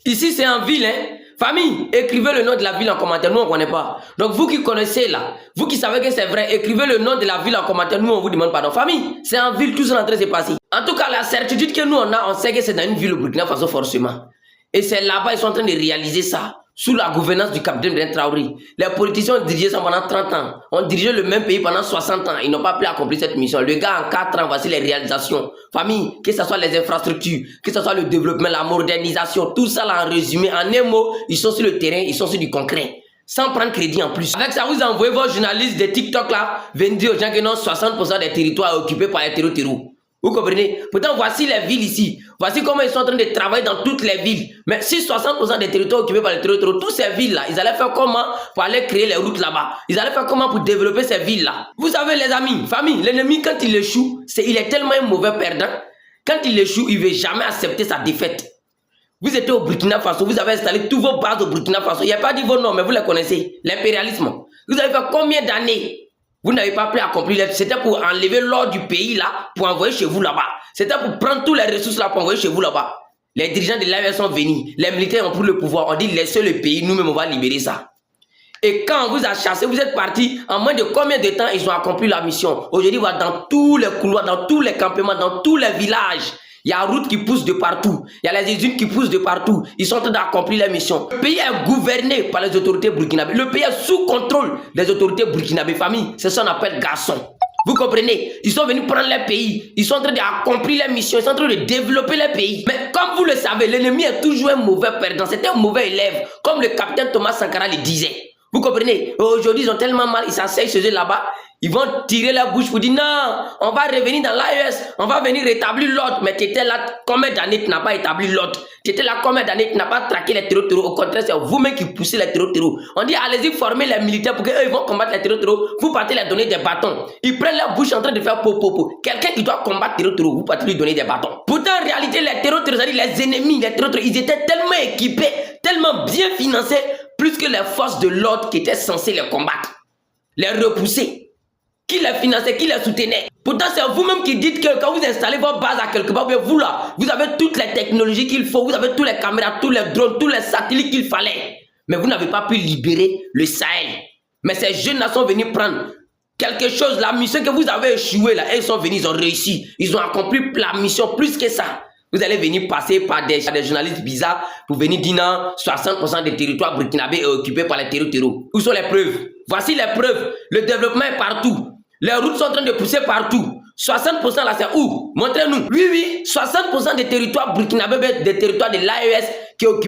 Ici, c'est en ville, hein. Famille, écrivez le nom de la ville en commentaire. Nous, on ne connaît pas. Donc, vous qui connaissez là, vous qui savez que c'est vrai, écrivez le nom de la ville en commentaire. Nous, on vous demande pardon. Famille, c'est en ville, tout ça est en train de se passer. En tout cas, la certitude que nous, on sait que c'est dans une ville au Burkina Faso, forcément. Et c'est là-bas, ils sont en train de réaliser ça. Sous la gouvernance du capitaine Ben Traoré. Les politiciens ont dirigé ça pendant 30 ans. On dirigé le même pays pendant 60 ans. Ils n'ont pas pu accomplir cette mission. Le gars, en 4 ans, voici les réalisations. Famille, que ce soit les infrastructures, que ce soit le développement, la modernisation, tout ça là en résumé, en un mot, ils sont sur le terrain, ils sont sur du concret. Sans prendre crédit en plus. Avec ça, vous envoyez vos journalistes de TikTok là, venir dire aux gens que non, 60% des territoires occupés par les terreaux. Vous comprenez? Pourtant, voici les villes ici. Voici comment ils sont en train de travailler dans toutes les villes. Mais si 60% des territoires occupés par les terreaux, toutes ces villes-là, ils allaient faire comment pour aller créer les routes là-bas? Ils allaient faire comment pour développer ces villes-là? Vous savez, les amis, famille, l'ennemi, quand il échoue, il est tellement un mauvais perdant. Quand il échoue, il ne veut jamais accepter sa défaite. Vous étiez au Burkina Faso, vous avez installé tous vos bases au Burkina Faso. Il n'y a pas dit vos noms, mais vous les connaissez. L'impérialisme. Vous avez fait combien d'années? Vous n'avez pas pu accomplir. C'était pour enlever l'or du pays là, pour envoyer chez vous là-bas. C'était pour prendre toutes les ressources là, pour envoyer chez vous là-bas. Les dirigeants de l'AES sont venus. Les militaires ont pris le pouvoir. On dit laissez le pays, nous-mêmes on va libérer ça. Et quand on vous a chassé, vous êtes partis, en moins de combien de temps ils ont accompli la mission? Aujourd'hui, voilà, dans tous les couloirs, dans tous les campements, dans tous les villages, il y a la route qui pousse de partout. Il y a les usines qui poussent de partout. Ils sont en train d'accomplir la mission. Le pays est gouverné par les autorités burkinabées. Le pays est sous contrôle des autorités burkinabées. Famille, c'est ça qu'on appelle garçon. Vous comprenez? Ils sont venus prendre les pays. Ils sont en train d'accomplir la mission. Ils sont en train de développer les pays. Mais comme vous le savez, l'ennemi est toujours un mauvais perdant. C'est un mauvais élève. Comme le capitaine Thomas Sankara le disait. Vous comprenez? Aujourd'hui, ils ont tellement mal. Ils s'asseyent chez eux là-bas. Ils vont tirer la bouche pour dire non, on va revenir dans l'AES, on va venir rétablir l'ordre. Mais tu étais là combien d'années tu n'as pas établi l'ordre? Tu étais là combien d'années tu n'as pas traqué les terreaux? Au contraire, c'est vous-même qui poussez les terreaux. On dit allez-y former les militaires pour qu'eux ils vont combattre les terreaux. Vous partez leur donner des bâtons. Ils prennent la bouche en train de faire popo. Quelqu'un qui doit combattre les terreaux, vous partez lui donner des bâtons. Pourtant, en réalité, les terreaux, c'est-à-dire les ennemis, les terreaux, ils étaient tellement équipés, tellement bien financés, plus que les forces de l'ordre qui étaient censées les combattre, les repousser. Qui les finançait, qui les soutenait. Pourtant, c'est vous-même qui dites que quand vous installez vos bases à quelque part, vous là, vous avez toutes les technologies qu'il faut, vous avez toutes les caméras, tous les drones, tous les satellites qu'il fallait. Mais vous n'avez pas pu libérer le Sahel. Mais ces jeunes-là sont venus prendre quelque chose, la mission que vous avez échoué là, ils sont venus, ils ont réussi. Ils ont accompli la mission plus que ça. Vous allez venir passer par des journalistes bizarres pour venir dire non, 60% des territoires burkinabés est occupé par les terreaux. Où sont les preuves? Voici les preuves. Le développement est partout. Les routes sont en train de pousser partout. 60% là, c'est où? Montrez-nous. Oui, 60% des territoires burkinabés, des territoires de l'AES qui est occupé.